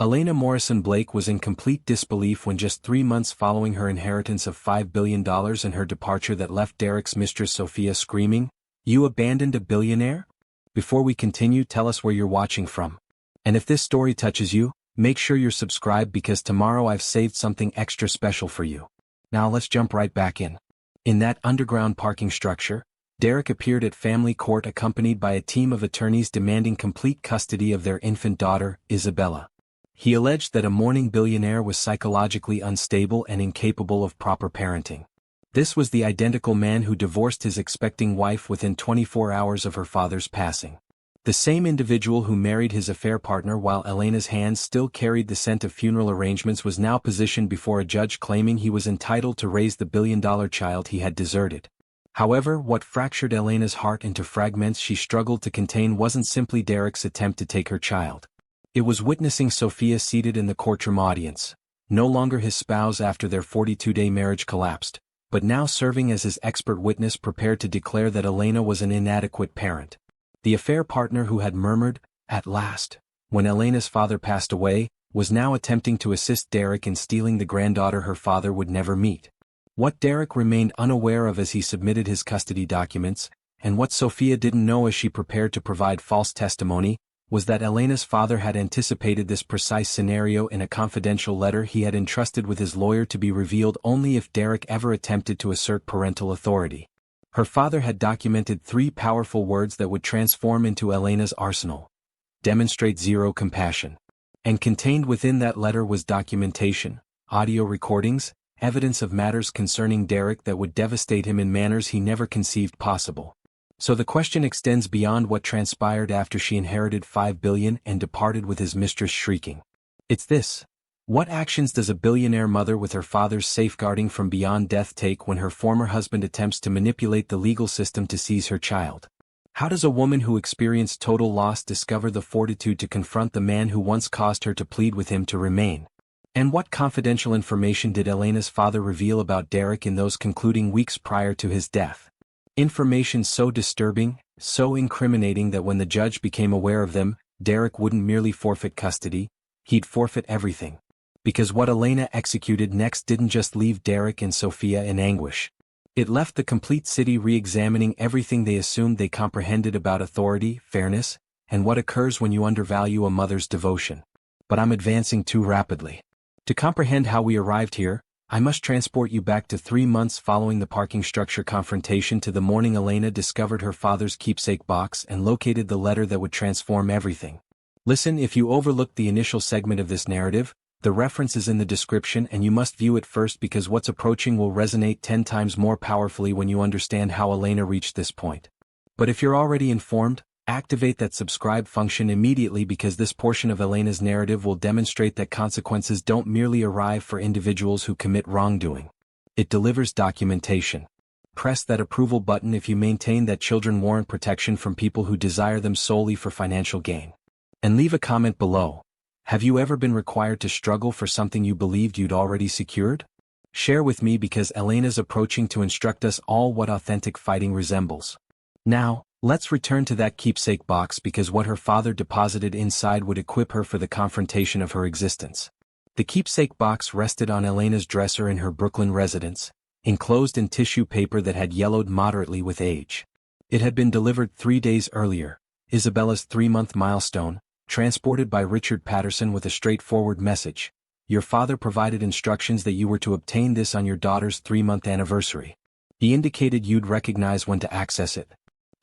Elena Morrison Blake was in complete disbelief when just 3 months following her inheritance of $5 billion and her departure that left Derek's mistress Sophia screaming, "You abandoned a billionaire?" Before we continue, tell us where you're watching from. And if this story touches you, make sure you're subscribed because tomorrow I've saved something extra special for you. Now let's jump right back in. In that underground parking structure, Derek appeared at family court accompanied by a team of attorneys demanding complete custody of their infant daughter, Isabella. He alleged that a mourning billionaire was psychologically unstable and incapable of proper parenting. This was the identical man who divorced his expecting wife within 24 hours of her father's passing. The same individual who married his affair partner while Elena's hands still carried the scent of funeral arrangements was now positioned before a judge claiming he was entitled to raise the billion-dollar child he had deserted. However, what fractured Elena's heart into fragments she struggled to contain wasn't simply Derek's attempt to take her child. It was witnessing Sophia seated in the courtroom audience, no longer his spouse after their 42-day marriage collapsed, but now serving as his expert witness prepared to declare that Elena was an inadequate parent. The affair partner who had murmured, "At last," when Elena's father passed away, was now attempting to assist Derek in stealing the granddaughter her father would never meet. What Derek remained unaware of as he submitted his custody documents, and what Sophia didn't know as she prepared to provide false testimony, was that Elena's father had anticipated this precise scenario in a confidential letter he had entrusted with his lawyer to be revealed only if Derek ever attempted to assert parental authority. Her father had documented 3 powerful words that would transform into Elena's arsenal: demonstrate zero compassion. And contained within that letter was documentation, audio recordings, evidence of matters concerning Derek that would devastate him in manners he never conceived possible. So the question extends beyond what transpired after she inherited $5 billion and departed with his mistress shrieking. It's this. What actions does a billionaire mother with her father's safeguarding from beyond death take when her former husband attempts to manipulate the legal system to seize her child? How does a woman who experienced total loss discover the fortitude to confront the man who once caused her to plead with him to remain? And what confidential information did Elena's father reveal about Derek in those concluding weeks prior to his death? Information so disturbing, so incriminating that when the judge became aware of them, Derek wouldn't merely forfeit custody, he'd forfeit everything. Because what Elena executed next didn't just leave Derek and Sophia in anguish. It left the complete city re-examining everything they assumed they comprehended about authority, fairness, and what occurs when you undervalue a mother's devotion. But I'm advancing too rapidly. To comprehend how we arrived here, I must transport you back to 3 months following the parking structure confrontation to the morning Elena discovered her father's keepsake box and located the letter that would transform everything. Listen, if you overlooked the initial segment of this narrative, the reference is in the description and you must view it first because what's approaching will resonate 10 times more powerfully when you understand how Elena reached this point. But if you're already informed, activate that subscribe function immediately because this portion of Elena's narrative will demonstrate that consequences don't merely arrive for individuals who commit wrongdoing. It delivers documentation. Press that approval button if you maintain that children warrant protection from people who desire them solely for financial gain. And leave a comment below. Have you ever been required to struggle for something you believed you'd already secured? Share with me because Elena's approaching to instruct us all what authentic fighting resembles. Now, let's return to that keepsake box because what her father deposited inside would equip her for the confrontation of her existence. The keepsake box rested on Elena's dresser in her Brooklyn residence, enclosed in tissue paper that had yellowed moderately with age. It had been delivered 3 days earlier, Isabella's 3-month milestone, transported by Richard Patterson with a straightforward message. Your father provided instructions that you were to obtain this on your daughter's 3-month anniversary. He indicated you'd recognize when to access it.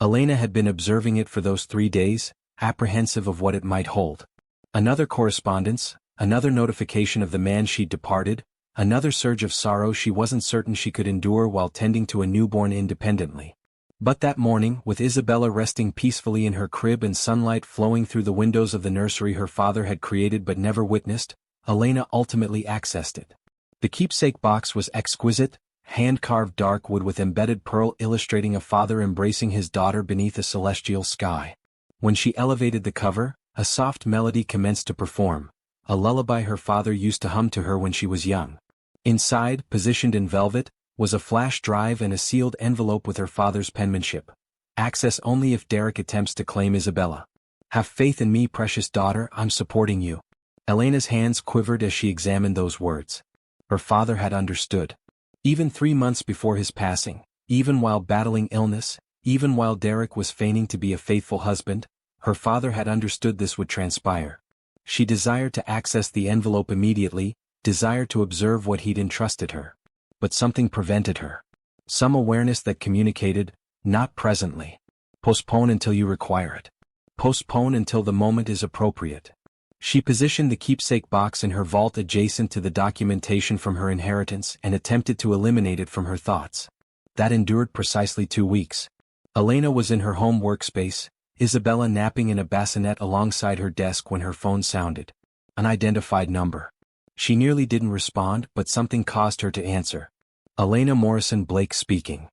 Elena had been observing it for those 3 days, apprehensive of what it might hold. Another correspondence, another notification of the man she'd departed, another surge of sorrow she wasn't certain she could endure while tending to a newborn independently. But that morning, with Isabella resting peacefully in her crib and sunlight flowing through the windows of the nursery her father had created but never witnessed, Elena ultimately accessed it. The keepsake box was exquisite, hand-carved dark wood with embedded pearl illustrating a father embracing his daughter beneath a celestial sky. When she elevated the cover, a soft melody commenced to perform, a lullaby her father used to hum to her when she was young. Inside, positioned in velvet, was a flash drive and a sealed envelope with her father's penmanship. Access only if Derek attempts to claim Isabella. Have faith in me, precious daughter, I'm supporting you. Elena's hands quivered as she examined those words. Her father had understood. Even 3 months before his passing, even while battling illness, even while Derek was feigning to be a faithful husband, her father had understood this would transpire. She desired to access the envelope immediately, desired to observe what he'd entrusted her. But something prevented her. Some awareness that communicated, not presently. Postpone until you require it. Postpone until the moment is appropriate. She positioned the keepsake box in her vault adjacent to the documentation from her inheritance and attempted to eliminate it from her thoughts. That endured precisely 2 weeks. Elena was in her home workspace, Isabella napping in a bassinet alongside her desk when her phone sounded. Unidentified number. She nearly didn't respond, but something caused her to answer. Elena Morrison Blake speaking.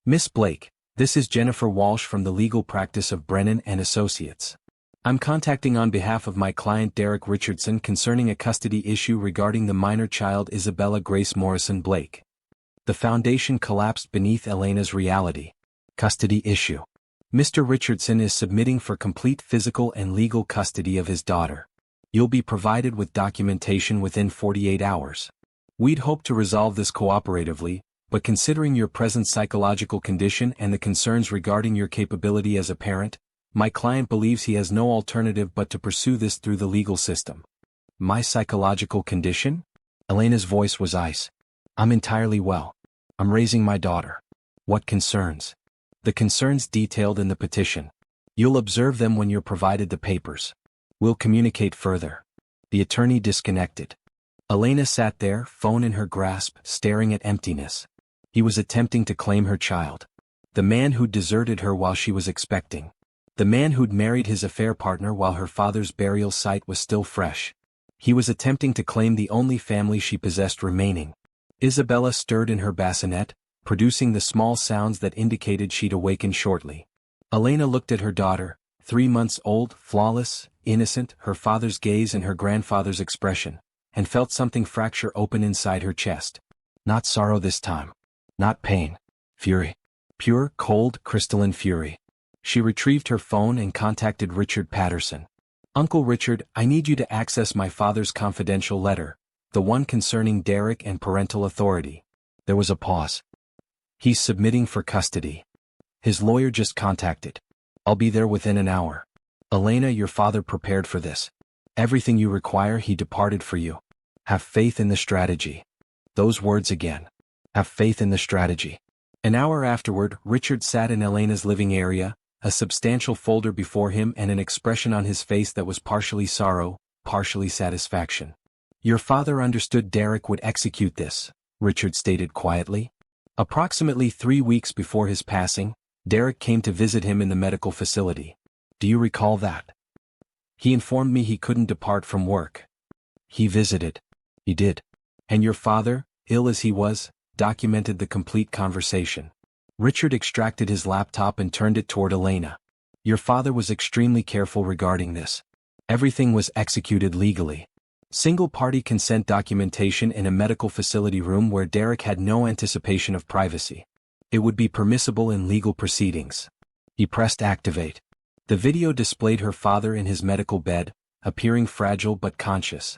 Miss Blake, this is Jennifer Walsh from the legal practice of Brennan and Associates. I'm contacting on behalf of my client Derek Richardson concerning a custody issue regarding the minor child Isabella Grace Morrison Blake. The foundation collapsed beneath Elena's reality. Custody issue. Mr. Richardson is submitting for complete physical and legal custody of his daughter. You'll be provided with documentation within 48 hours. We'd hope to resolve this cooperatively, but considering your present psychological condition and the concerns regarding your capability as a parent, my client believes he has no alternative but to pursue this through the legal system. My psychological condition? Elena's voice was ice. I'm entirely well. I'm raising my daughter. What concerns? The concerns detailed in the petition. You'll observe them when you're provided the papers. We'll communicate further. The attorney disconnected. Elena sat there, phone in her grasp, staring at emptiness. He was attempting to claim her child. The man who'd deserted her while she was expecting. The man who'd married his affair partner while her father's burial site was still fresh. He was attempting to claim the only family she possessed remaining. Isabella stirred in her bassinet, producing the small sounds that indicated she'd awaken shortly. Elena looked at her daughter, 3 months old, flawless, innocent, her father's gaze and her grandfather's expression, and felt something fracture open inside her chest. Not sorrow this time. Not pain. Fury. Pure, cold, crystalline fury. She retrieved her phone and contacted Richard Patterson. Uncle Richard, I need you to access my father's confidential letter, the one concerning Derek and parental authority. There was a pause. He's submitting for custody. His lawyer just contacted. I'll be there within an hour. Elena, your father prepared for this. Everything you require he departed for you. Have faith in the strategy. Those words again. Have faith in the strategy. An hour afterward, Richard sat in Elena's living area, a substantial folder before him and an expression on his face that was partially sorrow, partially satisfaction. Your father understood Derek would execute this, Richard stated quietly. Approximately 3 weeks before his passing, Derek came to visit him in the medical facility. Do you recall that? He informed me he couldn't depart from work. He visited. He did. And your father, ill as he was, documented the complete conversation. Richard extracted his laptop and turned it toward Elena. Your father was extremely careful regarding this. Everything was executed legally. Single-party consent documentation in a medical facility room where Derek had no anticipation of privacy. It would be permissible in legal proceedings. He pressed activate. The video displayed her father in his medical bed, appearing fragile but conscious.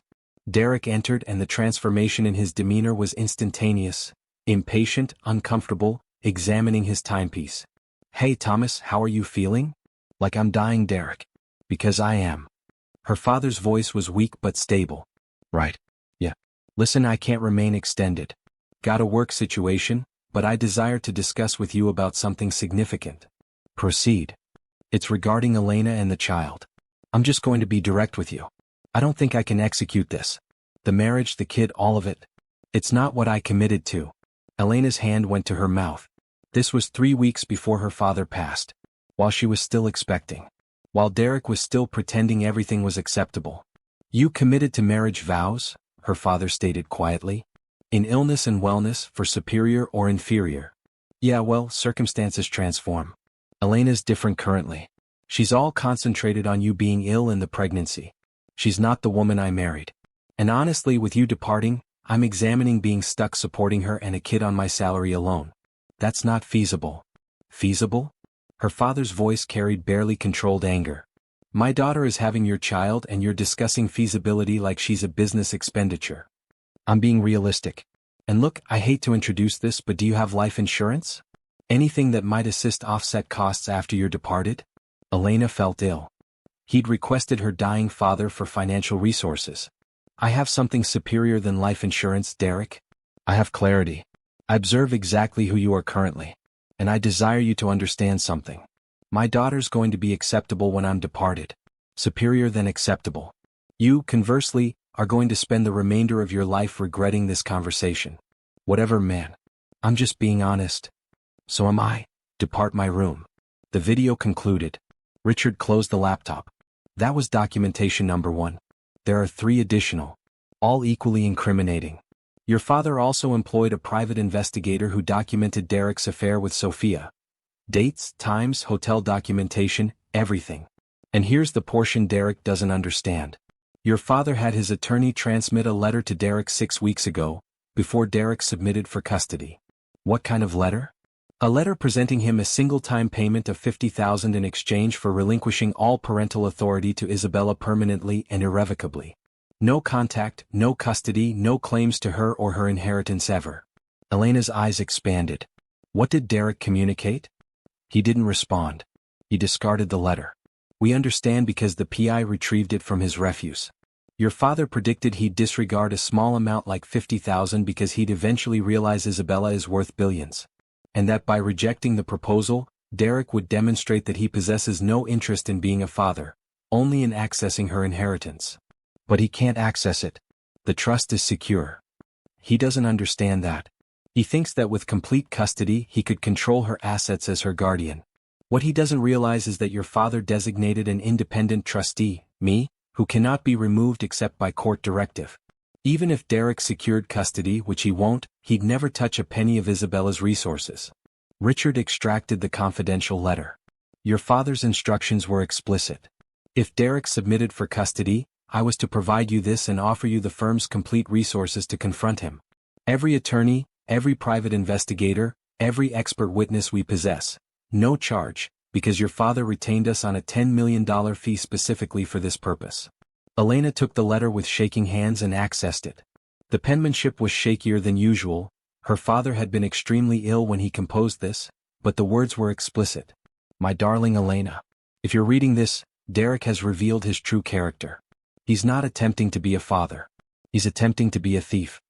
Derek entered and the transformation in his demeanor was instantaneous, impatient, uncomfortable, examining his timepiece. Hey Thomas, how are you feeling? Like I'm dying, Derek. Because I am. Her father's voice was weak but stable. Right. Yeah. Listen, I can't remain extended. Got a work situation, but I desire to discuss with you about something significant. Proceed. It's regarding Elena and the child. I'm just going to be direct with you. I don't think I can execute this. The marriage, the kid, all of it. It's not what I committed to. Elena's hand went to her mouth. This was 3 weeks before her father passed. While she was still expecting. While Derek was still pretending everything was acceptable. You committed to marriage vows, her father stated quietly. In illness and wellness, for superior or inferior. Yeah, well, circumstances transform. Elena's different currently. She's all concentrated on you being ill in the pregnancy. She's not the woman I married. And honestly, with you departing, I'm examining being stuck supporting her and a kid on my salary alone. That's not feasible. Feasible? Her father's voice carried barely controlled anger. My daughter is having your child and you're discussing feasibility like she's a business expenditure. I'm being realistic. And look, I hate to introduce this, but do you have life insurance? Anything that might assist offset costs after you're departed? Elena felt ill. He'd requested her dying father for financial resources. I have something superior than life insurance, Derek. I have clarity. I observe exactly who you are currently. And I desire you to understand something. My daughter's going to be acceptable when I'm departed. Superior than acceptable. You, conversely, are going to spend the remainder of your life regretting this conversation. Whatever, man. I'm just being honest. So am I. Depart my room. The video concluded. Richard closed the laptop. That was documentation number 1. There are 3 additional. All equally incriminating. Your father also employed a private investigator who documented Derek's affair with Sophia. Dates, times, hotel documentation, everything. And here's the portion Derek doesn't understand. Your father had his attorney transmit a letter to Derek 6 weeks ago, before Derek submitted for custody. What kind of letter? A letter presenting him a single-time payment of $50,000 in exchange for relinquishing all parental authority to Isabella permanently and irrevocably. No contact, no custody, no claims to her or her inheritance ever. Elena's eyes expanded. What did Derek communicate? He didn't respond. He discarded the letter. We understand because the PI retrieved it from his refuse. Your father predicted he'd disregard a small amount like $50,000 because he'd eventually realize Isabella is worth billions. And that by rejecting the proposal, Derek would demonstrate that he possesses no interest in being a father, only in accessing her inheritance. But he can't access it. The trust is secure. He doesn't understand that. He thinks that with complete custody he could control her assets as her guardian. What he doesn't realize is that your father designated an independent trustee, me, who cannot be removed except by court directive. Even if Derek secured custody, which he won't, he'd never touch a penny of Isabella's resources. Richard extracted the confidential letter. Your father's instructions were explicit. If Derek submitted for custody, I was to provide you this and offer you the firm's complete resources to confront him. Every attorney, every private investigator, every expert witness we possess. No charge, because your father retained us on a $10 million fee specifically for this purpose. Elena took the letter with shaking hands and accessed it. The penmanship was shakier than usual. Her father had been extremely ill when he composed this, but the words were explicit. My darling Elena, if you're reading this, Derek has revealed his true character. He's not attempting to be a father. He's attempting to be a thief.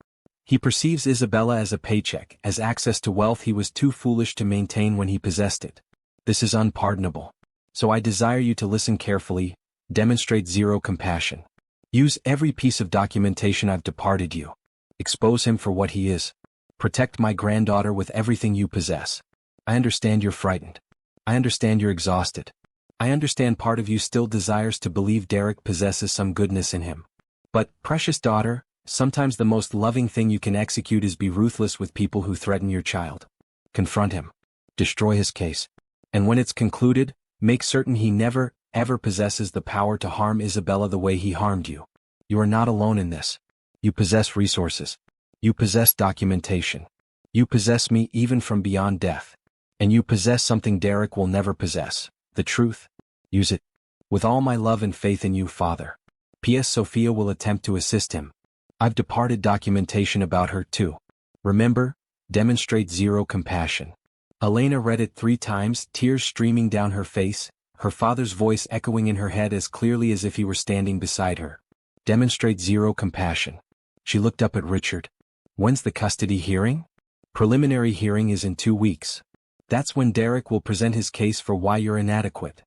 He perceives Isabella as a paycheck, as access to wealth he was too foolish to maintain when he possessed it. This is unpardonable. So I desire you to listen carefully, demonstrate zero compassion. Use every piece of documentation I've departed you. Expose him for what he is. Protect my granddaughter with everything you possess. I understand you're frightened. I understand you're exhausted. I understand part of you still desires to believe Derek possesses some goodness in him. But, precious daughter, sometimes the most loving thing you can execute is be ruthless with people who threaten your child. Confront him. Destroy his case. And when it's concluded, make certain he never, ever possesses the power to harm Isabella the way he harmed you. You are not alone in this. You possess resources. You possess documentation. You possess me even from beyond death. And you possess something Derek will never possess, the truth. Use it. With all my love and faith in you, Father. P.S. Sophia will attempt to assist him. I've departed documentation about her too. Remember, demonstrate zero compassion. Elena read it 3 times, tears streaming down her face, her father's voice echoing in her head as clearly as if he were standing beside her. Demonstrate zero compassion. She looked up at Richard. When's the custody hearing? Preliminary hearing is in 2 weeks. That's when Derek will present his case for why you're inadequate.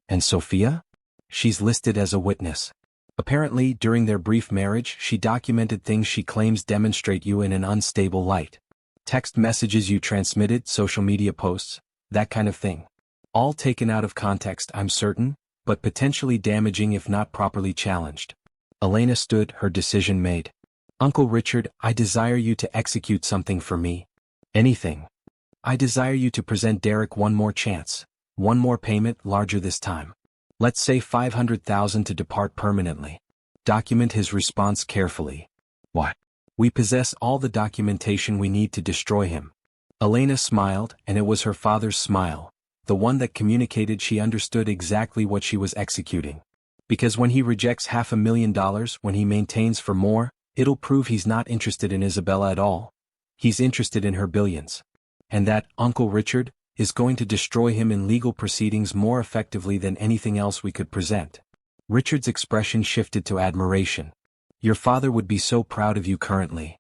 And Sophia? She's listed as a witness. Apparently, during their brief marriage, she documented things she claims demonstrate you in an unstable light. Text messages you transmitted, social media posts, that kind of thing. All taken out of context, I'm certain, but potentially damaging if not properly challenged. Elena stood, her decision made. Uncle Richard, I desire you to execute something for me. Anything. I desire you to present Derek one more chance. One more payment, larger this time. Let's say $500,000 to depart permanently. Document his response carefully. What? We possess all the documentation we need to destroy him. Elena smiled, and it was her father's smile. the one that communicated she understood exactly what she was executing. Because when he rejects $500,000 when he maintains for more, it'll prove he's not interested in Isabella at all. He's interested in her billions. And that Uncle Richard is going to destroy him in legal proceedings more effectively than anything else we could present. Richard's expression shifted to admiration. Your father would be so proud of you currently.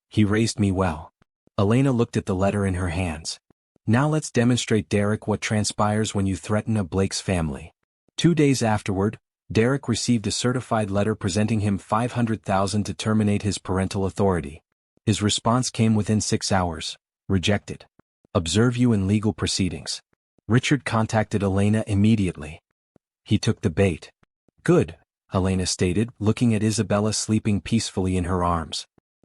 He raised me well. Elena looked at the letter in her hands. Now let's demonstrate, Derek, what transpires when you threaten a Blake's family. 2 days afterward, Derek received a certified letter presenting him $500,000 to terminate his parental authority. His response came within 6 hours. Rejected. Observe you in legal proceedings. Richard contacted Elena immediately. He took the bait. Good, Elena stated, looking at Isabella sleeping peacefully in her arms.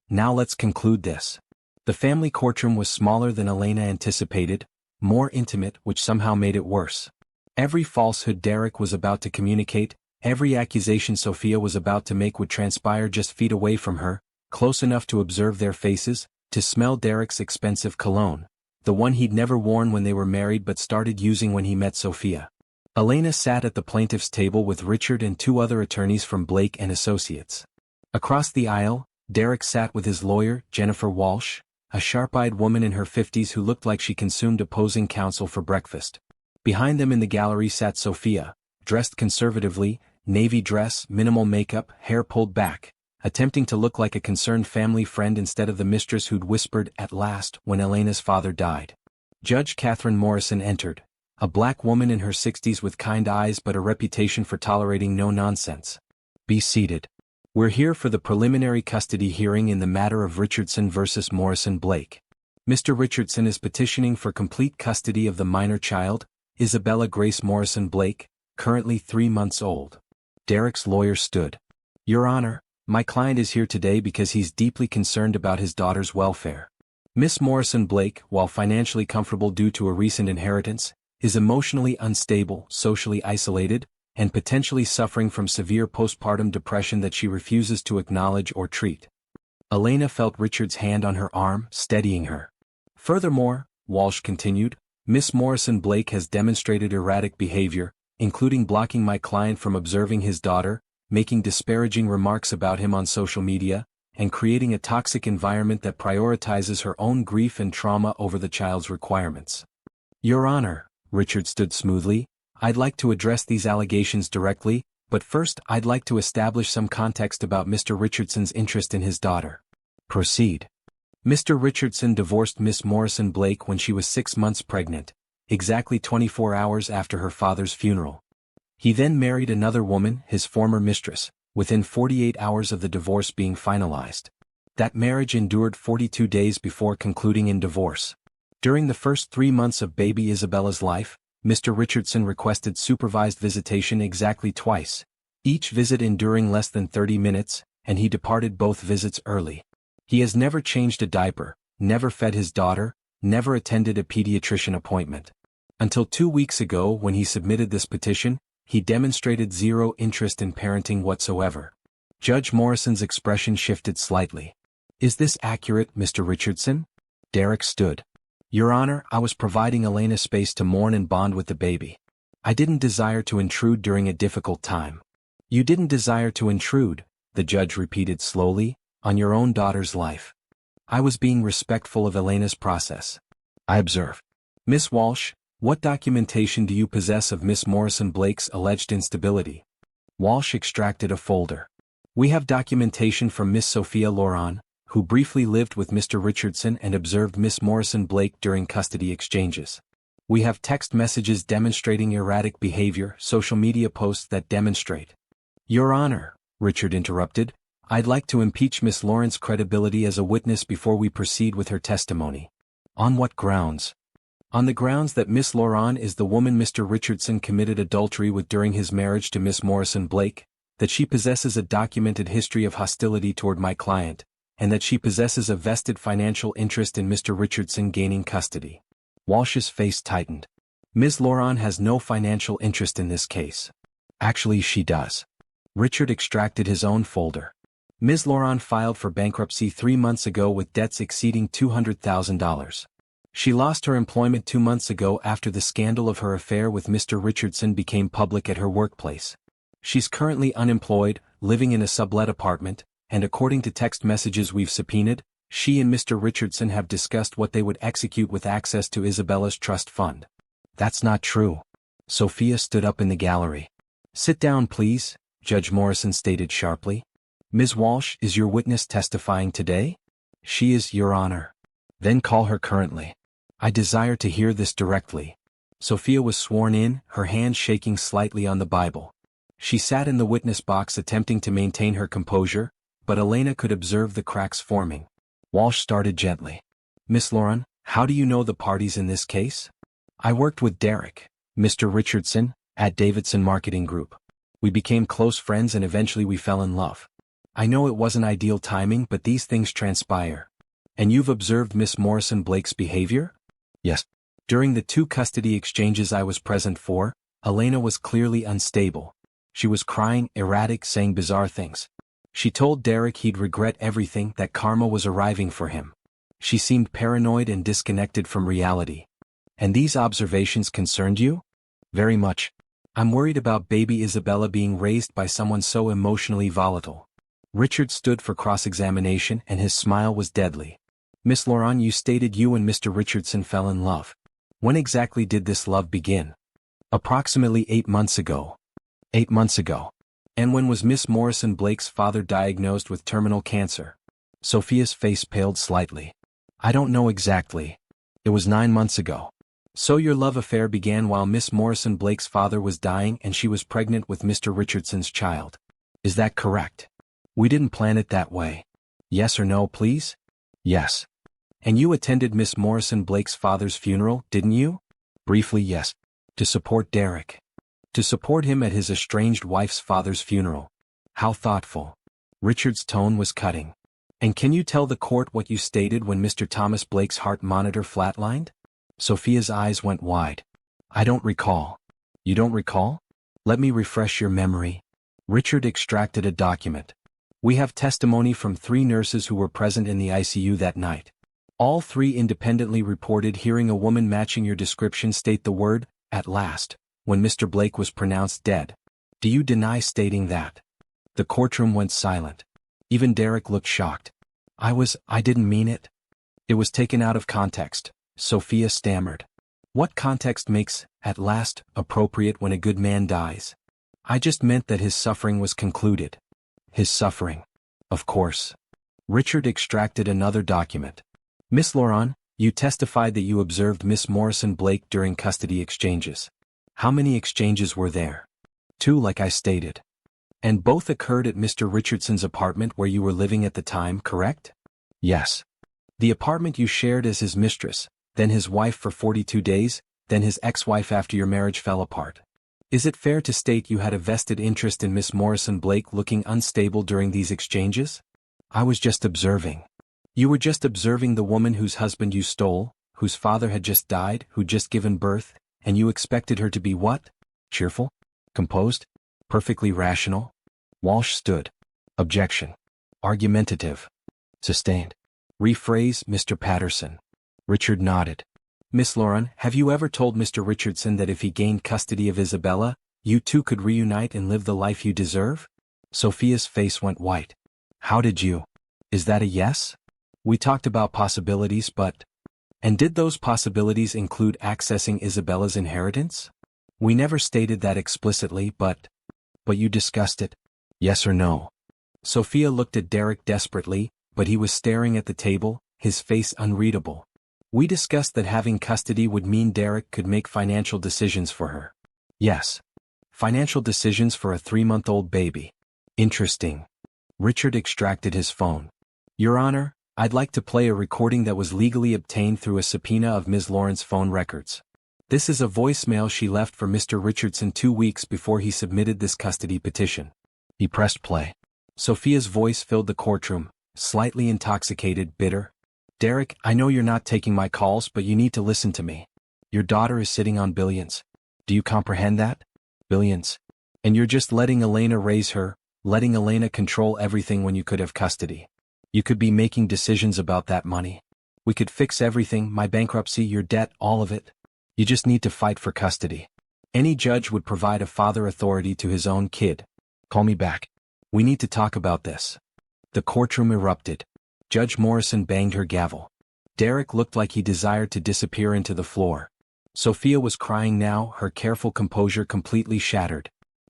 Now let's conclude this. The family courtroom was smaller than Elena anticipated, more intimate, which somehow made it worse. Every falsehood Derek was about to communicate, every accusation Sophia was about to make would transpire just feet away from her, close enough to observe their faces, to smell Derek's expensive cologne, the one he'd never worn when they were married but started using when he met Sophia. Elena sat at the plaintiff's table with Richard and 2 other attorneys from Blake and Associates. Across the aisle, Derek sat with his lawyer, Jennifer Walsh, a sharp-eyed woman in her 50s who looked like she consumed opposing counsel for breakfast. Behind them in the gallery sat Sophia, dressed conservatively, navy dress, minimal makeup, hair pulled back, attempting to look like a concerned family friend instead of the mistress who'd whispered "at last" when Elena's father died. Judge Catherine Morrison entered, a black woman in her 60s with kind eyes but a reputation for tolerating no nonsense. Be seated. We're here for the preliminary custody hearing in the matter of Richardson versus Morrison Blake. Mr. Richardson is petitioning for complete custody of the minor child, Isabella Grace Morrison Blake, currently 3 months old. Derek's lawyer stood. Your Honor, my client is here today because he's deeply concerned about his daughter's welfare. Miss Morrison Blake, while financially comfortable due to a recent inheritance, is emotionally unstable, socially isolated, and potentially suffering from severe postpartum depression that she refuses to acknowledge or treat. Elena felt Richard's hand on her arm, steadying her. Furthermore, Walsh continued, Miss Morrison Blake has demonstrated erratic behavior, including blocking my client from observing his daughter, making disparaging remarks about him on social media, and creating a toxic environment that prioritizes her own grief and trauma over the child's requirements. Your Honor, Richard stood smoothly, I'd like to address these allegations directly, but first I'd like to establish some context about Mr. Richardson's interest in his daughter. Proceed. Mr. Richardson divorced Miss Morrison Blake when she was 6 months pregnant, exactly 24 hours after her father's funeral. He then married another woman, his former mistress, within 48 hours of the divorce being finalized. That marriage endured 42 days before concluding in divorce. During the first 3 months of baby Isabella's life, Mr. Richardson requested supervised visitation exactly twice, each visit enduring less than 30 minutes, and he departed both visits early. He has never changed a diaper, never fed his daughter, never attended a pediatrician appointment. Until 2 weeks ago when he submitted this petition, he demonstrated zero interest in parenting whatsoever. Judge Morrison's expression shifted slightly. Is this accurate, Mr. Richardson? Derek stood. Your Honor, I was providing Elena space to mourn and bond with the baby. I didn't desire to intrude during a difficult time. You didn't desire to intrude, the judge repeated slowly, on your own daughter's life. I was being respectful of Elena's process. I observe. Miss Walsh, what documentation do you possess of Miss Morrison Blake's alleged instability? Walsh extracted a folder. We have documentation from Miss Sophia Loran, who briefly lived with Mr. Richardson and observed Miss Morrison Blake during custody exchanges. We have text messages demonstrating erratic behavior, social media posts that demonstrate. Your Honor, Richard interrupted, I'd like to impeach Miss Loran's credibility as a witness before we proceed with her testimony. On what grounds? On the grounds that Miss Loran is the woman Mr. Richardson committed adultery with during his marriage to Miss Morrison Blake, that she possesses a documented history of hostility toward my client, and that she possesses a vested financial interest in Mr. Richardson gaining custody. Walsh's face tightened. Ms. Loran has no financial interest in this case. Actually, she does. Richard extracted his own folder. Ms. Loran filed for bankruptcy 3 months ago with debts exceeding $200,000. She lost her employment 2 months ago after the scandal of her affair with Mr. Richardson became public at her workplace. She's currently unemployed, living in a sublet apartment, and according to text messages we've subpoenaed, she and Mr. Richardson have discussed what they would execute with access to Isabella's trust fund. That's not true. Sophia stood up in the gallery. Sit down, please, Judge Morrison stated sharply. Ms. Walsh, is your witness testifying today? She is, Your Honor. Then call her currently. I desire to hear this directly. Sophia was sworn in, her hand shaking slightly on the Bible. She sat in the witness box attempting to maintain her composure, but Elena could observe the cracks forming. Walsh started gently. Miss Lauren, how do you know the parties in this case? I worked with Derek, Mr. Richardson, at Davidson Marketing Group. We became close friends and eventually we fell in love. I know it wasn't ideal timing, but these things transpire. And you've observed Miss Morrison Blake's behavior? Yes. During the 2 custody exchanges I was present for, Elena was clearly unstable. She was crying, erratic, saying bizarre things. She told Derek he'd regret everything, that karma was arriving for him. She seemed paranoid and disconnected from reality. And these observations concerned you? Very much. I'm worried about baby Isabella being raised by someone so emotionally volatile. Richard stood for cross-examination and his smile was deadly. Miss Lauren, you stated you and Mr. Richardson fell in love. When exactly did this love begin? Approximately 8 months ago. 8 months ago. And when was Miss Morrison Blake's father diagnosed with terminal cancer? Sophia's face paled slightly. I don't know exactly. It was 9 months ago. So your love affair began while Miss Morrison Blake's father was dying and she was pregnant with Mr. Richardson's child. Is that correct? We didn't plan it that way. Yes or no, please? Yes. And you attended Miss Morrison Blake's father's funeral, didn't you? Briefly, yes. To support Derek. To support him at his estranged wife's father's funeral. How thoughtful. Richard's tone was cutting. And can you tell the court what you stated when Mr. Thomas Blake's heart monitor flatlined? Sophia's eyes went wide. I don't recall. You don't recall? Let me refresh your memory. Richard extracted a document. We have testimony from 3 nurses who were present in the ICU that night. All 3 independently reported hearing a woman matching your description state the word, at last, when Mr. Blake was pronounced dead. Do you deny stating that? The courtroom went silent. Even Derek looked shocked. I didn't mean it. It was taken out of context, Sophia stammered. What context makes, at last, appropriate when a good man dies? I just meant that his suffering was concluded. His suffering. Of course. Richard extracted another document. Miss Lauren, you testified that you observed Miss Morrison Blake during custody exchanges. How many exchanges were there? 2, like I stated. And both occurred at Mr. Richardson's apartment where you were living at the time, correct? Yes. The apartment you shared as his mistress, then his wife for 42 days, then his ex-wife after your marriage fell apart. Is it fair to state you had a vested interest in Miss Morrison Blake looking unstable during these exchanges? I was just observing. You were just observing the woman whose husband you stole, whose father had just died, who'd just given birth, and you expected her to be what? Cheerful? Composed? Perfectly rational? Walsh stood. Objection. Argumentative. Sustained. Rephrase, Mr. Patterson. Richard nodded. Miss Lauren, have you ever told Mr. Richardson that if he gained custody of Isabella, you two could reunite and live the life you deserve? Sophia's face went white. How did you? Is that a yes? We talked about possibilities, but... And did those possibilities include accessing Isabella's inheritance? We never stated that explicitly, but you discussed it? Yes or no? Sophia looked at Derek desperately, but he was staring at the table, his face unreadable. We discussed that having custody would mean Derek could make financial decisions for her. Yes. Financial decisions for a 3-month-old baby. Interesting. Richard extracted his phone. Your Honor, I'd like to play a recording that was legally obtained through a subpoena of Ms. Lauren's phone records. This is a voicemail she left for Mr. Richardson 2 weeks before he submitted this custody petition. He pressed play. Sophia's voice filled the courtroom, slightly intoxicated, bitter. Derek, I know you're not taking my calls, but you need to listen to me. Your daughter is sitting on billions. Do you comprehend that? Billions. And you're just letting Elena raise her, letting Elena control everything when you could have custody. You could be making decisions about that money. We could fix everything, my bankruptcy, your debt, all of it. You just need to fight for custody. Any judge would provide a father authority to his own kid. Call me back. We need to talk about this. The courtroom erupted. Judge Morrison banged her gavel. Derek looked like he desired to disappear into the floor. Sophia was crying now, her careful composure completely shattered.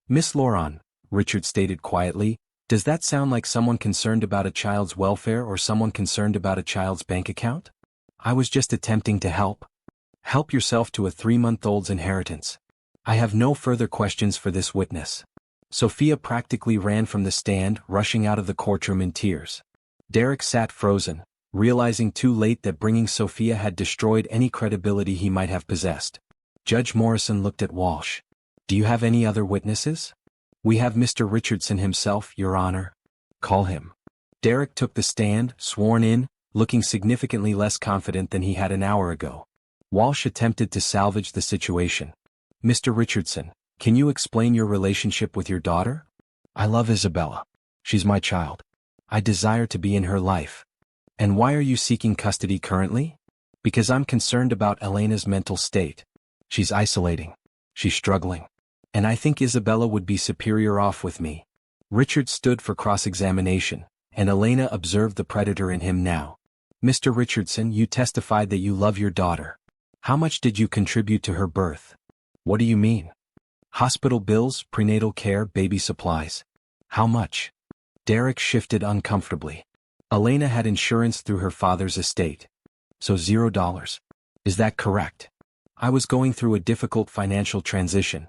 Miss Laurent, Richard stated quietly, does that sound like someone concerned about a child's welfare or someone concerned about a child's bank account? I was just attempting to help. Help yourself to a 3-month-old's inheritance. I have no further questions for this witness. Sophia practically ran from the stand, rushing out of the courtroom in tears. Derek sat frozen, realizing too late that bringing Sophia had destroyed any credibility he might have possessed. Judge Morrison looked at Walsh. Do you have any other witnesses? We have Mr. Richardson himself, Your Honor. Call him. Derek took the stand, sworn in, looking significantly less confident than he had an hour ago. Walsh attempted to salvage the situation. Mr. Richardson, can you explain your relationship with your daughter? I love Isabella. She's my child. I desire to be in her life. And why are you seeking custody currently? Because I'm concerned about Elena's mental state. She's isolating. She's struggling. And I think Isabella would be superior off with me. Richard stood for cross-examination, and Elena observed the predator in him now. Mr. Richardson, you testified that you love your daughter. How much did you contribute to her birth? What do you mean? Hospital bills, prenatal care, baby supplies. How much? Derek shifted uncomfortably. Elena had insurance through her father's estate. So $0. Is that correct? I was going through a difficult financial transition.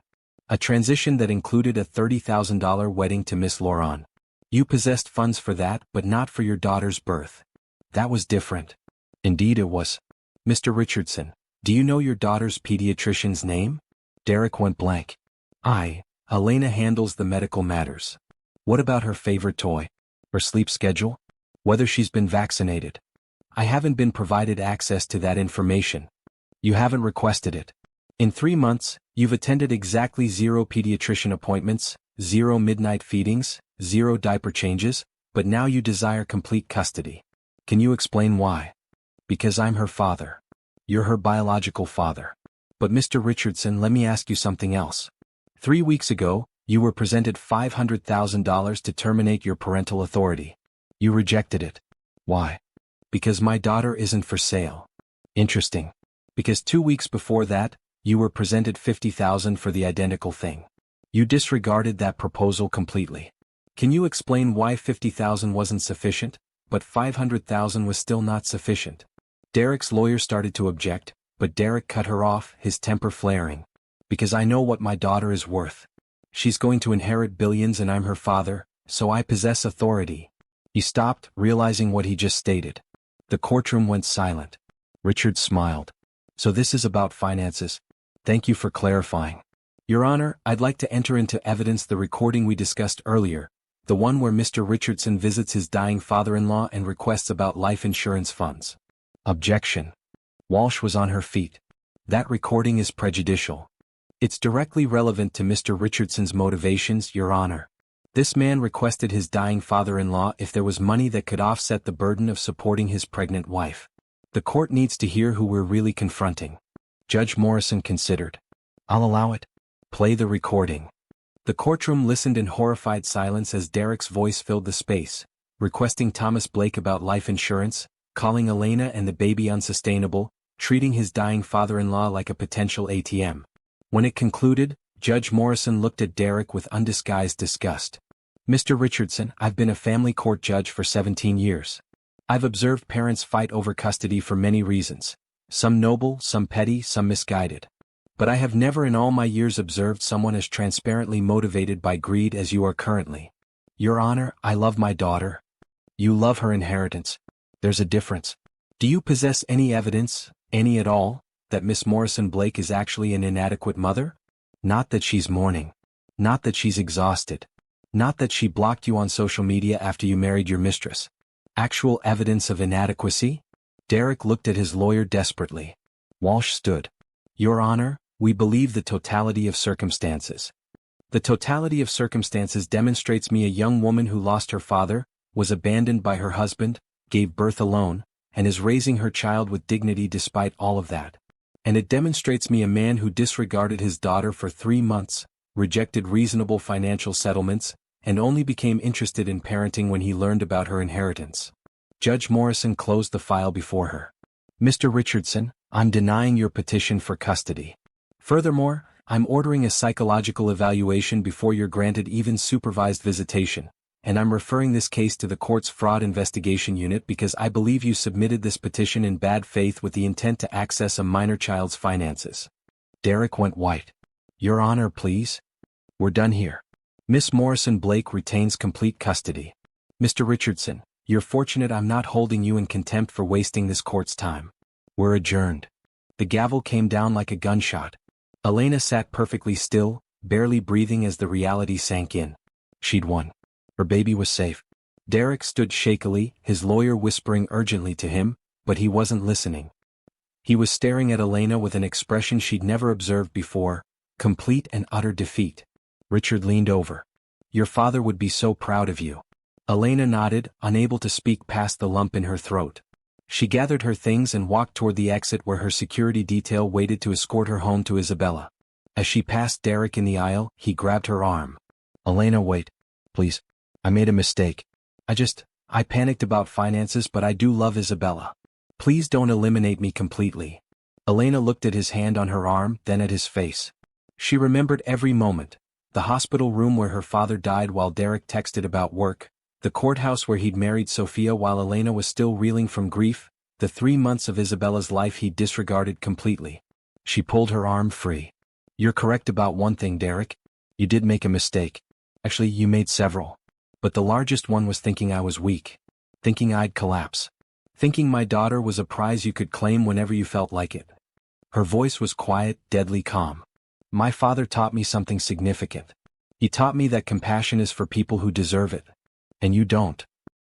A transition that included a $30,000 wedding to Miss Laurent. You possessed funds for that, but not for your daughter's birth. That was different. Indeed it was. Mr. Richardson, do you know your daughter's pediatrician's name? Derek went blank. Elena handles the medical matters. What about her favorite toy? Her sleep schedule? Whether she's been vaccinated? I haven't been provided access to that information. You haven't requested it. In 3 months, you've attended exactly 0 pediatrician appointments, 0 midnight feedings, 0 diaper changes, but now you desire complete custody. Can you explain why? Because I'm her father. You're her biological father. But Mr. Richardson, let me ask you something else. 3 weeks ago, you were presented $500,000 to terminate your parental authority. You rejected it. Why? Because my daughter isn't for sale. Interesting. Because 2 weeks before that, you were presented $50,000 for the identical thing. You disregarded that proposal completely. Can you explain why $50,000 wasn't sufficient, but $500,000 was still not sufficient? Derek's lawyer started to object, but Derek cut her off, his temper flaring. Because I know what my daughter is worth. She's going to inherit billions and I'm her father, so I possess authority. He stopped, realizing what he just stated. The courtroom went silent. Richard smiled. So this is about finances. Thank you for clarifying. Your Honor, I'd like to enter into evidence the recording we discussed earlier, the one where Mr. Richardson visits his dying father-in-law and requests about life insurance funds. Objection. Walsh was on her feet. That recording is prejudicial. It's directly relevant to Mr. Richardson's motivations, Your Honor. This man requested his dying father-in-law if there was money that could offset the burden of supporting his pregnant wife. The court needs to hear who we're really confronting. Judge Morrison considered. I'll allow it. Play the recording. The courtroom listened in horrified silence as Derek's voice filled the space, requesting Thomas Blake about life insurance, calling Elena and the baby unsustainable, treating his dying father-in-law like a potential ATM. When it concluded, Judge Morrison looked at Derek with undisguised disgust. Mr. Richardson, I've been a family court judge for 17 years. I've observed parents fight over custody for many reasons, some noble, some petty, some misguided. But I have never in all my years observed someone as transparently motivated by greed as you are currently. Your Honor, I love my daughter. You love her inheritance. There's a difference. Do you possess any evidence, any at all, that Miss Morrison Blake is actually an inadequate mother? Not that she's mourning. Not that she's exhausted. Not that she blocked you on social media after you married your mistress. Actual evidence of inadequacy? Derek looked at his lawyer desperately. Walsh stood. Your Honor, we believe the totality of circumstances. The totality of circumstances demonstrates me a young woman who lost her father, was abandoned by her husband, gave birth alone, and is raising her child with dignity despite all of that. And it demonstrates me a man who disregarded his daughter for 3 months, rejected reasonable financial settlements, and only became interested in parenting when he learned about her inheritance. Judge Morrison closed the file before her. Mr. Richardson, I'm denying your petition for custody. Furthermore, I'm ordering a psychological evaluation before you're granted even supervised visitation, and I'm referring this case to the court's fraud investigation unit because I believe you submitted this petition in bad faith with the intent to access a minor child's finances. Derek went white. Your Honor, please. We're done here. Miss Morrison Blake retains complete custody. Mr. Richardson, you're fortunate I'm not holding you in contempt for wasting this court's time. We're adjourned. The gavel came down like a gunshot. Elena sat perfectly still, barely breathing as the reality sank in. She'd won. Her baby was safe. Derek stood shakily, his lawyer whispering urgently to him, but he wasn't listening. He was staring at Elena with an expression she'd never observed before, complete and utter defeat. Richard leaned over. Your father would be so proud of you. Elena nodded, unable to speak past the lump in her throat. She gathered her things and walked toward the exit where her security detail waited to escort her home to Isabella. As she passed Derek in the aisle, he grabbed her arm. Elena, wait. Please. I made a mistake. I panicked about finances, but I do love Isabella. Please don't eliminate me completely. Elena looked at his hand on her arm, then at his face. She remembered every moment. The hospital room where her father died while Derek texted about work, the courthouse where he'd married Sophia while Elena was still reeling from grief, the 3 months of Isabella's life he'd disregarded completely. She pulled her arm free. You're correct about one thing, Derek. You did make a mistake. Actually, you made several. But the largest one was thinking I was weak. Thinking I'd collapse. Thinking my daughter was a prize you could claim whenever you felt like it. Her voice was quiet, deadly calm. My father taught me something significant. He taught me that compassion is for people who deserve it. And you don't.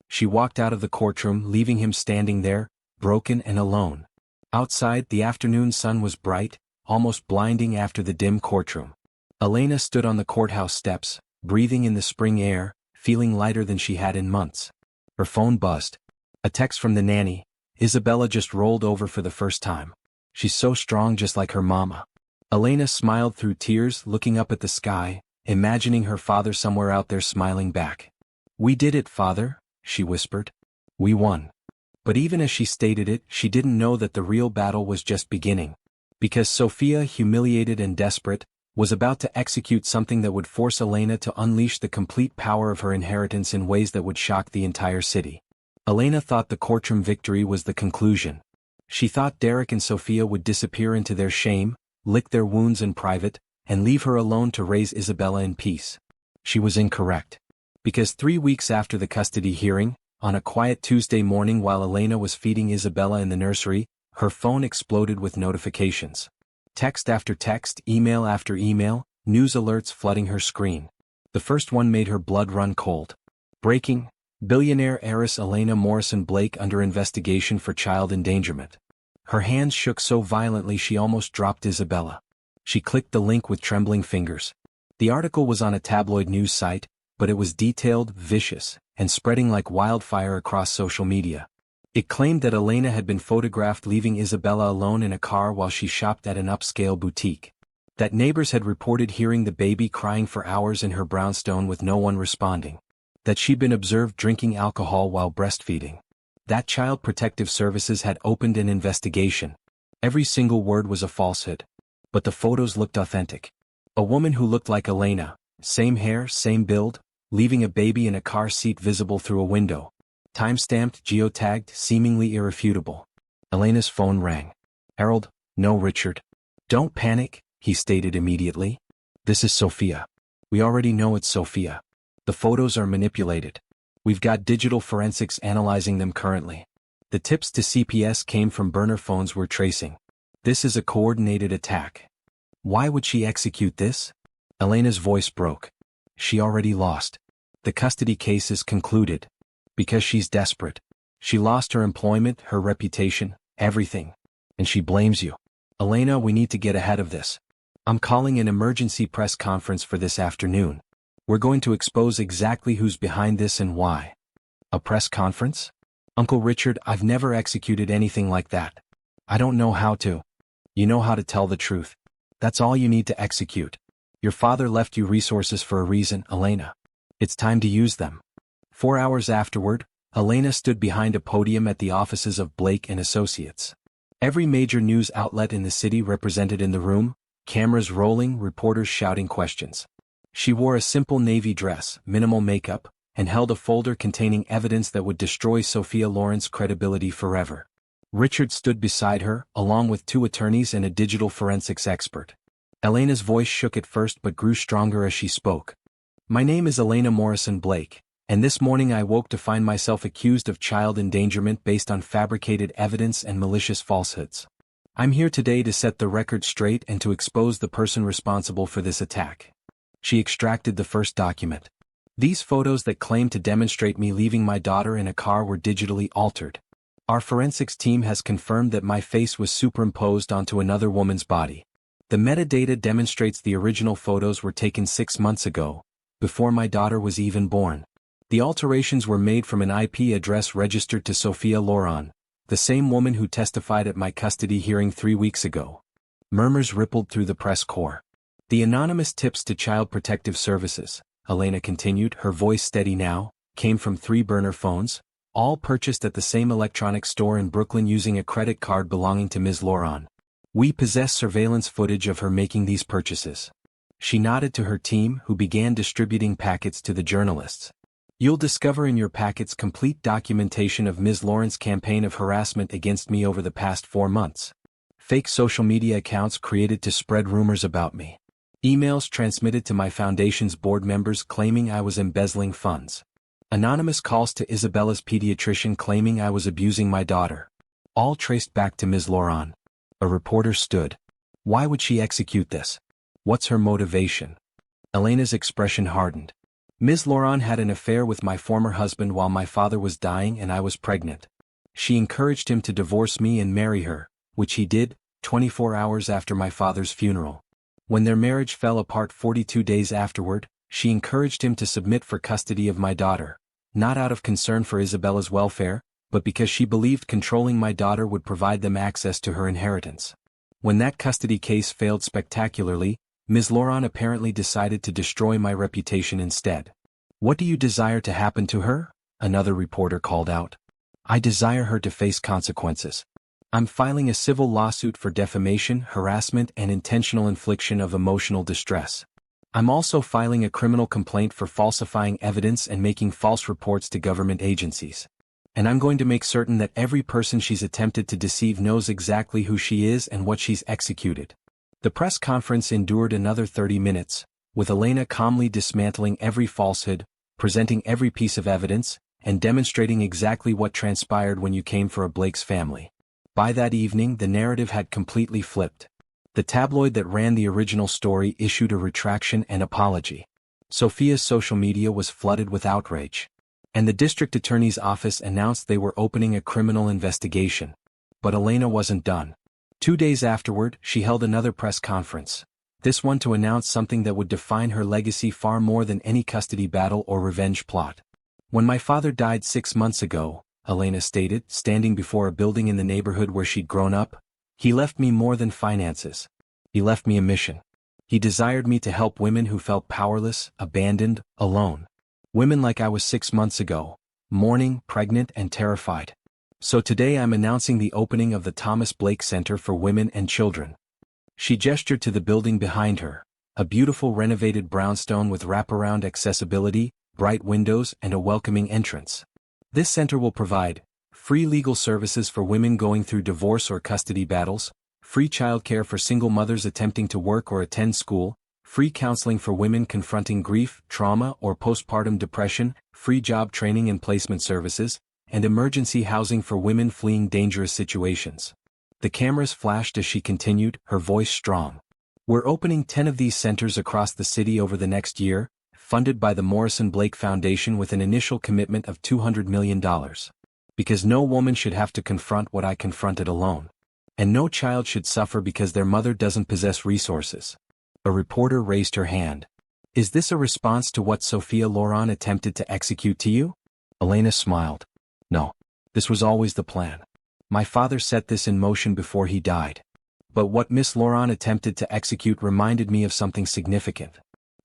She walked out of the courtroom, leaving him standing there, broken and alone. Outside, the afternoon sun was bright, almost blinding after the dim courtroom. Elena stood on the courthouse steps, breathing in the spring air, feeling lighter than she had in months. Her phone buzzed. A text from the nanny. Isabella just rolled over for the first time. She's so strong, just like her mama. Elena smiled through tears, looking up at the sky, imagining her father somewhere out there smiling back. We did it, Father, she whispered. We won. But even as she stated it, she didn't know that the real battle was just beginning. Because Sophia, humiliated and desperate, was about to execute something that would force Elena to unleash the complete power of her inheritance in ways that would shock the entire city. Elena thought the courtroom victory was the conclusion. She thought Derek and Sophia would disappear into their shame, lick their wounds in private, and leave her alone to raise Isabella in peace. She was incorrect. Because 3 weeks after the custody hearing, on a quiet Tuesday morning while Elena was feeding Isabella in the nursery, her phone exploded with notifications. Text after text, email after email, news alerts flooding her screen. The first one made her blood run cold. Breaking: billionaire heiress Elena Morrison Blake under investigation for child endangerment. Her hands shook so violently she almost dropped Isabella. She clicked the link with trembling fingers. The article was on a tabloid news site, but it was detailed, vicious, and spreading like wildfire across social media. It claimed that Elena had been photographed leaving Isabella alone in a car while she shopped at an upscale boutique. That neighbors had reported hearing the baby crying for hours in her brownstone with no one responding. That she'd been observed drinking alcohol while breastfeeding. That Child Protective Services had opened an investigation. Every single word was a falsehood. But the photos looked authentic. A woman who looked like Elena, same hair, same build, leaving a baby in a car seat visible through a window. Time-stamped, geotagged, seemingly irrefutable. Elena's phone rang. Harold, no, Richard. Don't panic, he stated immediately. This is Sophia. We already know it's Sophia. The photos are manipulated. We've got digital forensics analyzing them currently. The tips to CPS came from burner phones we're tracing. This is a coordinated attack. Why would she execute this? Elena's voice broke. She already lost. The custody case is concluded. Because she's desperate. She lost her employment, her reputation, everything. And she blames you. Elena, we need to get ahead of this. I'm calling an emergency press conference for this afternoon. We're going to expose exactly who's behind this and why. A press conference? Uncle Richard, I've never executed anything like that. I don't know how to. You know how to tell the truth. That's all you need to execute. Your father left you resources for a reason, Elena. It's time to use them. 4 hours afterward, Elena stood behind a podium at the offices of Blake and Associates. Every major news outlet in the city represented in the room, cameras rolling, reporters shouting questions. She wore a simple navy dress, minimal makeup, and held a folder containing evidence that would destroy Sophia Loren's credibility forever. Richard stood beside her, along with 2 attorneys and a digital forensics expert. Elena's voice shook at first but grew stronger as she spoke. My name is Elena Morrison Blake, and this morning I woke to find myself accused of child endangerment based on fabricated evidence and malicious falsehoods. I'm here today to set the record straight and to expose the person responsible for this attack. She extracted the first document. These photos that claim to demonstrate me leaving my daughter in a car were digitally altered. Our forensics team has confirmed that my face was superimposed onto another woman's body. The metadata demonstrates the original photos were taken 6 months ago, before my daughter was even born. The alterations were made from an IP address registered to Sophia Loren, the same woman who testified at my custody hearing 3 weeks ago. Murmurs rippled through the press corps. The anonymous tips to Child Protective Services, Elena continued, her voice steady now, came from 3 burner phones, all purchased at the same electronics store in Brooklyn using a credit card belonging to Ms. Loren. We possess surveillance footage of her making these purchases. She nodded to her team, who began distributing packets to the journalists. You'll discover in your packets complete documentation of Ms. Loren's campaign of harassment against me over the past 4 months. Fake social media accounts created to spread rumors about me. Emails transmitted to my foundation's board members claiming I was embezzling funds. Anonymous calls to Isabella's pediatrician claiming I was abusing my daughter. All traced back to Ms. Loren. A reporter stood. Why would she execute this? What's her motivation? Elena's expression hardened. Ms. Loren had an affair with my former husband while my father was dying and I was pregnant. She encouraged him to divorce me and marry her, which he did, 24 hours after my father's funeral. When their marriage fell apart 42 days afterward, she encouraged him to submit for custody of my daughter, not out of concern for Isabella's welfare, but because she believed controlling my daughter would provide them access to her inheritance. When that custody case failed spectacularly, Ms. Loren apparently decided to destroy my reputation instead. What do you desire to happen to her? Another reporter called out. I desire her to face consequences. I'm filing a civil lawsuit for defamation, harassment, and intentional infliction of emotional distress. I'm also filing a criminal complaint for falsifying evidence and making false reports to government agencies. And I'm going to make certain that every person she's attempted to deceive knows exactly who she is and what she's executed. The press conference endured another 30 minutes, with Elena calmly dismantling every falsehood, presenting every piece of evidence, and demonstrating exactly what transpired when you came for a Blake's family. By that evening, the narrative had completely flipped. The tabloid that ran the original story issued a retraction and apology. Sophia's social media was flooded with outrage. And the district attorney's office announced they were opening a criminal investigation. But Elena wasn't done. 2 days afterward, she held another press conference. This one to announce something that would define her legacy far more than any custody battle or revenge plot. When my father died 6 months ago, Elena stated, standing before a building in the neighborhood where she'd grown up, he left me more than finances. He left me a mission. He desired me to help women who felt powerless, abandoned, alone. Women like I was 6 months ago, mourning, pregnant, and terrified. So today I'm announcing the opening of the Thomas Blake Center for Women and Children. She gestured to the building behind her, a beautiful renovated brownstone with wraparound accessibility, bright windows, and a welcoming entrance. This center will provide free legal services for women going through divorce or custody battles, free childcare for single mothers attempting to work or attend school, free counseling for women confronting grief, trauma, or postpartum depression, free job training and placement services, and emergency housing for women fleeing dangerous situations. The cameras flashed as she continued, her voice strong. We're opening 10 of these centers across the city over the next year, funded by the Morrison Blake Foundation with an initial commitment of $200 million. Because no woman should have to confront what I confronted alone. And no child should suffer because their mother doesn't possess resources. A reporter raised her hand. Is this a response to what Sophia Loren attempted to execute to you? Elena smiled. No. This was always the plan. My father set this in motion before he died. But what Miss Laurent attempted to execute reminded me of something significant.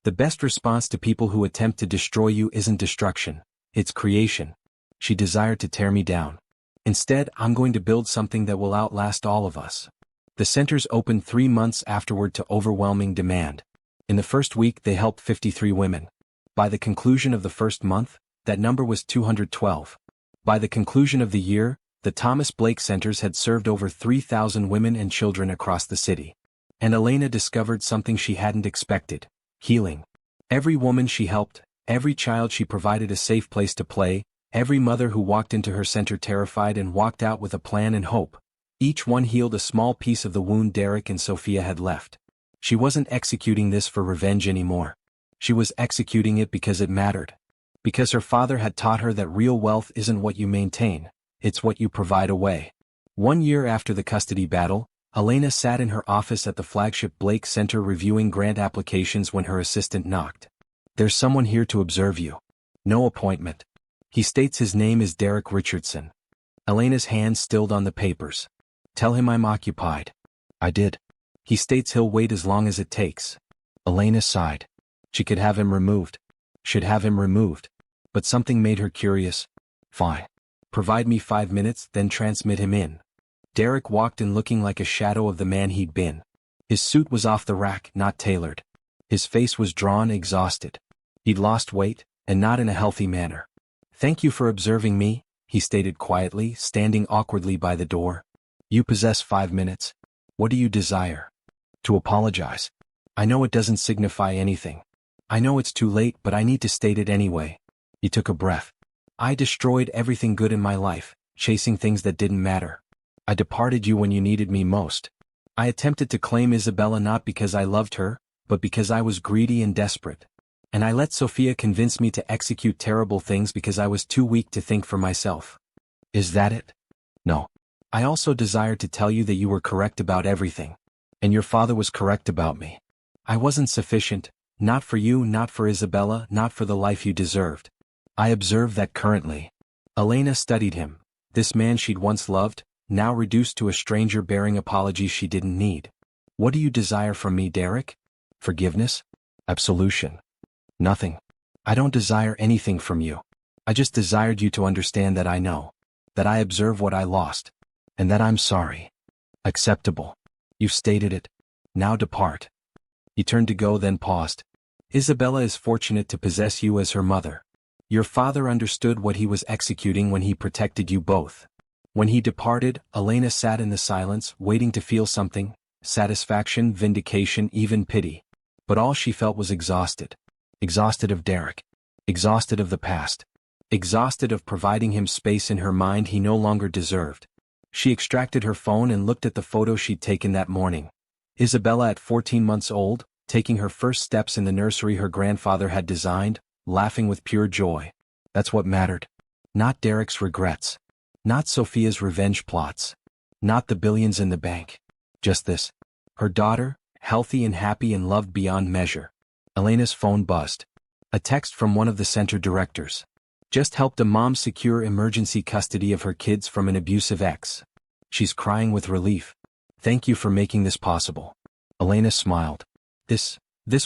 The best response to people who attempt to destroy you isn't destruction, it's creation. She desired to tear me down. Instead, I'm going to build something that will outlast all of us. The centers opened 3 months afterward to overwhelming demand. In the first week they helped 53 women. By the conclusion of the first month, that number was 212. By the conclusion of the year, the Thomas Blake Centers had served over 3,000 women and children across the city. And Elena discovered something she hadn't expected: healing. Every woman she helped, every child she provided a safe place to play, every mother who walked into her center terrified and walked out with a plan and hope, each one healed a small piece of the wound Derek and Sophia had left. She wasn't executing this for revenge anymore. She was executing it because it mattered. Because her father had taught her that real wealth isn't what you maintain, it's what you provide away. 1 year after the custody battle, Elena sat in her office at the flagship Blake Center reviewing grant applications when her assistant knocked. "There's someone here to observe you." "No appointment. He states his name is Derek Richardson." Elena's hand stilled on the papers. "Tell him I'm occupied." "I did." "He states he'll wait as long as it takes." Elena sighed. She could have him removed. Should have him removed. But something made her curious. "Fine. Provide me 5 minutes, then transmit him in." Derek walked in looking like a shadow of the man he'd been. His suit was off the rack, not tailored. His face was drawn, exhausted. He'd lost weight, and not in a healthy manner. "Thank you for observing me," he stated quietly, standing awkwardly by the door. "You possess 5 minutes. What do you desire?" "To apologize. I know it doesn't signify anything. I know it's too late, but I need to state it anyway." He took a breath. "I destroyed everything good in my life, chasing things that didn't matter. I departed you when you needed me most. I attempted to claim Isabella not because I loved her, but because I was greedy and desperate. And I let Sophia convince me to execute terrible things because I was too weak to think for myself." "Is that it?" "No. I also desired to tell you that you were correct about everything. And your father was correct about me. I wasn't sufficient, not for you, not for Isabella, not for the life you deserved. I observe that currently." Elena studied him, this man she'd once loved, now reduced to a stranger bearing apologies she didn't need. "What do you desire from me, Derek? Forgiveness? Absolution? Nothing. I don't desire anything from you. I just desired you to understand that I know. That I observe what I lost. And that I'm sorry." "Acceptable. You've stated it. Now depart." He turned to go, then paused. "Isabella is fortunate to possess you as her mother. Your father understood what he was executing when he protected you both." When he departed, Elena sat in the silence, waiting to feel something: satisfaction, vindication, even pity. But all she felt was exhausted. Exhausted of Derek. Exhausted of the past. Exhausted of providing him space in her mind he no longer deserved. She extracted her phone and looked at the photo she'd taken that morning. Isabella at 14 months old, taking her first steps in the nursery her grandfather had designed, laughing with pure joy. That's what mattered. Not Derek's regrets. Not Sophia's revenge plots. Not the billions in the bank. Just this. Her daughter, healthy and happy and loved beyond measure. Elena's phone buzzed. A text from one of the center directors. "Just helped a mom secure emergency custody of her kids from an abusive ex. She's crying with relief. Thank you for making this possible." Elena smiled. This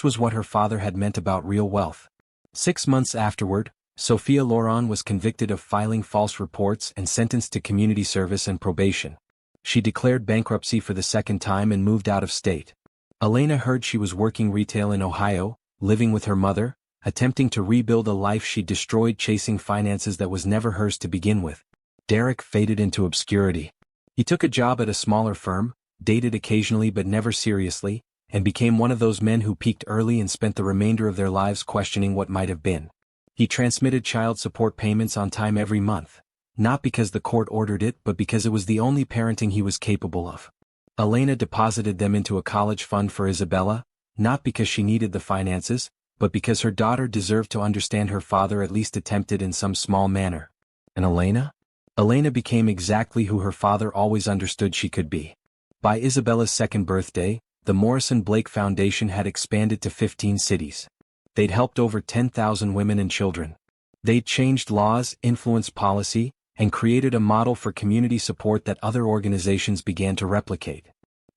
was what her father had meant about real wealth. 6 months afterward, Sophia Laurent was convicted of filing false reports and sentenced to community service and probation. She declared bankruptcy for the second time and moved out of state. Elena heard she was working retail in Ohio, living with her mother, attempting to rebuild a life she'd destroyed chasing finances that was never hers to begin with. Derek faded into obscurity. He took a job at a smaller firm, dated occasionally but never seriously, and became one of those men who peaked early and spent the remainder of their lives questioning what might have been. He transmitted child support payments on time every month, not because the court ordered it but because it was the only parenting he was capable of. Elena deposited them into a college fund for Isabella, not because she needed the finances, but because her daughter deserved to understand her father at least attempted in some small manner. And Elena? Elena became exactly who her father always understood she could be. By Isabella's second birthday, the Morrison Blake Foundation had expanded to 15 cities. They'd helped over 10,000 women and children. They'd changed laws, influenced policy, and created a model for community support that other organizations began to replicate.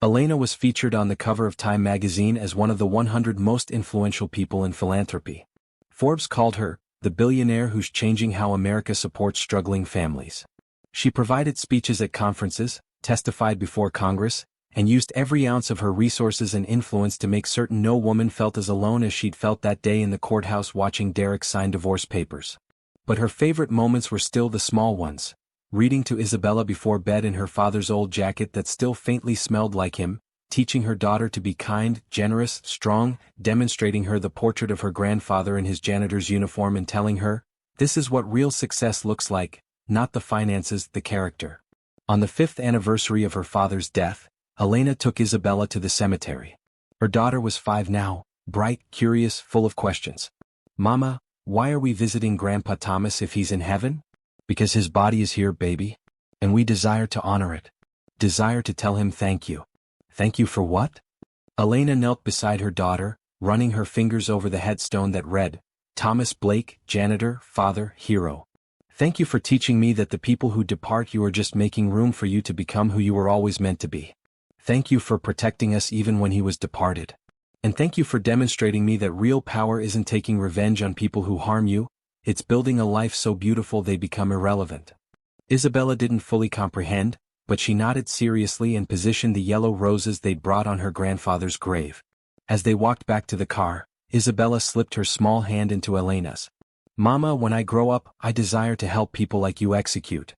Elena was featured on the cover of Time magazine as one of the 100 most influential people in philanthropy. Forbes called her the billionaire who's changing how America supports struggling families. She provided speeches at conferences, testified before Congress, and used every ounce of her resources and influence to make certain no woman felt as alone as she'd felt that day in the courthouse watching Derek sign divorce papers. But her favorite moments were still the small ones. Reading to Isabella before bed in her father's old jacket that still faintly smelled like him, teaching her daughter to be kind, generous, strong, demonstrating her the portrait of her grandfather in his janitor's uniform and telling her, this is what real success looks like, not the finances, the character. On the 5th anniversary of her father's death, Elena took Isabella to the cemetery. Her daughter was 5 now, bright, curious, full of questions. Mama, why are we visiting Grandpa Thomas if he's in heaven? Because his body is here, baby. And we desire to honor it. Desire to tell him thank you. Thank you for what? Elena knelt beside her daughter, running her fingers over the headstone that read, Thomas Blake, janitor, father, hero. Thank you for teaching me that the people who depart you are just making room for you to become who you were always meant to be. Thank you for protecting us even when he was departed. And thank you for demonstrating me that real power isn't taking revenge on people who harm you, it's building a life so beautiful they become irrelevant. Isabella didn't fully comprehend, but she nodded seriously and positioned the yellow roses they'd brought on her grandfather's grave. As they walked back to the car, Isabella slipped her small hand into Elena's. Mama, when I grow up, I desire to help people like you execute.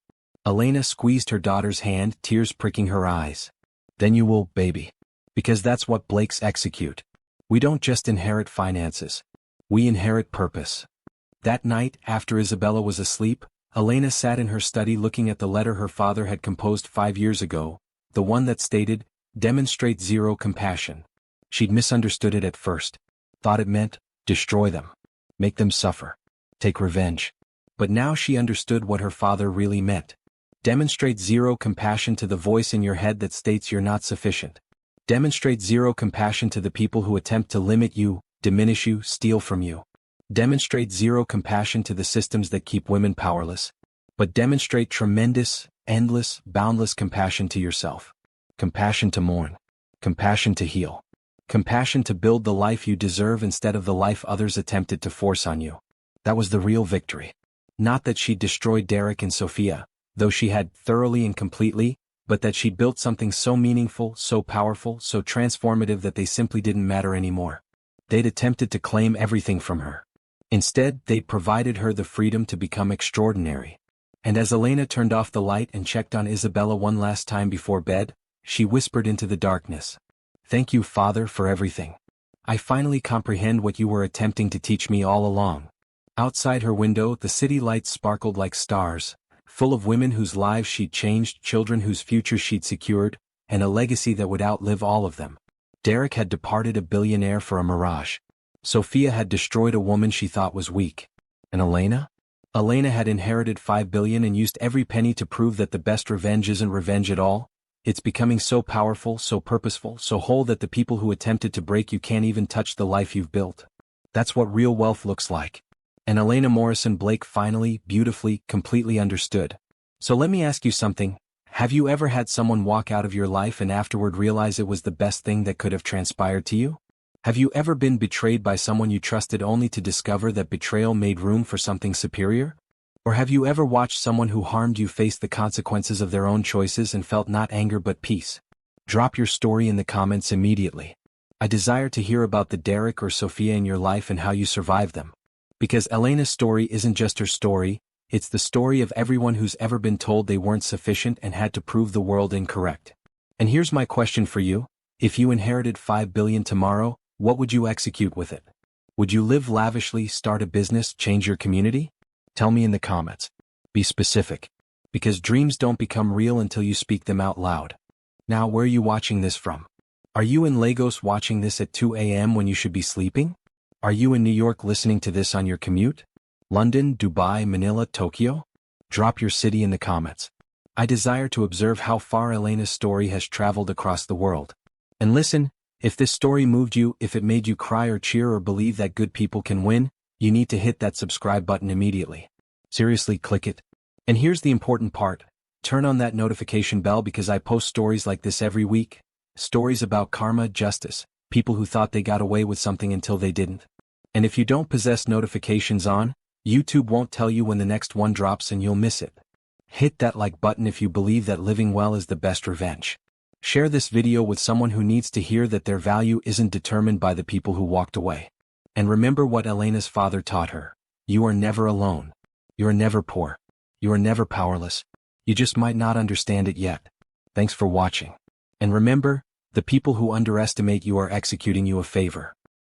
Elena squeezed her daughter's hand, tears pricking her eyes. Then you will, baby. Because that's what Blakes execute. We don't just inherit finances. We inherit purpose. That night, after Isabella was asleep, Elena sat in her study looking at the letter her father had composed 5 years ago, the one that stated, demonstrate zero compassion. She'd misunderstood it at first. Thought it meant, destroy them. Make them suffer. Take revenge. But now she understood what her father really meant. Demonstrate zero compassion to the voice in your head that states you're not sufficient. Demonstrate zero compassion to the people who attempt to limit you, diminish you, steal from you. Demonstrate zero compassion to the systems that keep women powerless. But demonstrate tremendous, endless, boundless compassion to yourself. Compassion to mourn. Compassion to heal. Compassion to build the life you deserve instead of the life others attempted to force on you. That was the real victory. Not that she'd destroyed Derek and Sophia, though she had thoroughly and completely, but that she'd built something so meaningful, so powerful, so transformative that they simply didn't matter anymore. They'd attempted to claim everything from her. Instead, they'd provided her the freedom to become extraordinary. And as Elena turned off the light and checked on Isabella one last time before bed, she whispered into the darkness. Thank you, Father, for everything. I finally comprehend what you were attempting to teach me all along. Outside her window, the city lights sparkled like stars, full of women whose lives she'd changed, children whose futures she'd secured, and a legacy that would outlive all of them. Derek had departed a billionaire for a mirage. Sophia had destroyed a woman she thought was weak. And Elena? Elena had inherited $5 billion and used every penny to prove that the best revenge isn't revenge at all. It's becoming so powerful, so purposeful, so whole that the people who attempted to break you can't even touch the life you've built. That's what real wealth looks like. And Elena Morrison Blake finally, beautifully, completely understood. So let me ask you something. Have you ever had someone walk out of your life and afterward realize it was the best thing that could have transpired to you? Have you ever been betrayed by someone you trusted only to discover that betrayal made room for something superior? Or have you ever watched someone who harmed you face the consequences of their own choices and felt not anger but peace? Drop your story in the comments immediately. I desire to hear about the Derek or Sophia in your life and how you survived them. Because Elena's story isn't just her story, it's the story of everyone who's ever been told they weren't sufficient and had to prove the world incorrect. And here's my question for you. If you inherited $5 billion tomorrow, what would you execute with it? Would you live lavishly, start a business, change your community? Tell me in the comments. Be specific. Because dreams don't become real until you speak them out loud. Now, where are you watching this from? Are you in Lagos watching this at 2 a.m. when you should be sleeping? Are you in New York listening to this on your commute? London, Dubai, Manila, Tokyo? Drop your city in the comments. I desire to observe how far Elena's story has traveled across the world. And listen, if this story moved you, if it made you cry or cheer or believe that good people can win, you need to hit that subscribe button immediately. Seriously, click it. And here's the important part. Turn on that notification bell because I post stories like this every week. Stories about karma, justice, people who thought they got away with something until they didn't. And if you don't possess notifications on, YouTube won't tell you when the next one drops and you'll miss it. Hit that like button if you believe that living well is the best revenge. Share this video with someone who needs to hear that their value isn't determined by the people who walked away. And remember what Elena's father taught her. You are never alone. You are never poor. You are never powerless. You just might not understand it yet. Thanks for watching. And remember, the people who underestimate you are executing you a favor.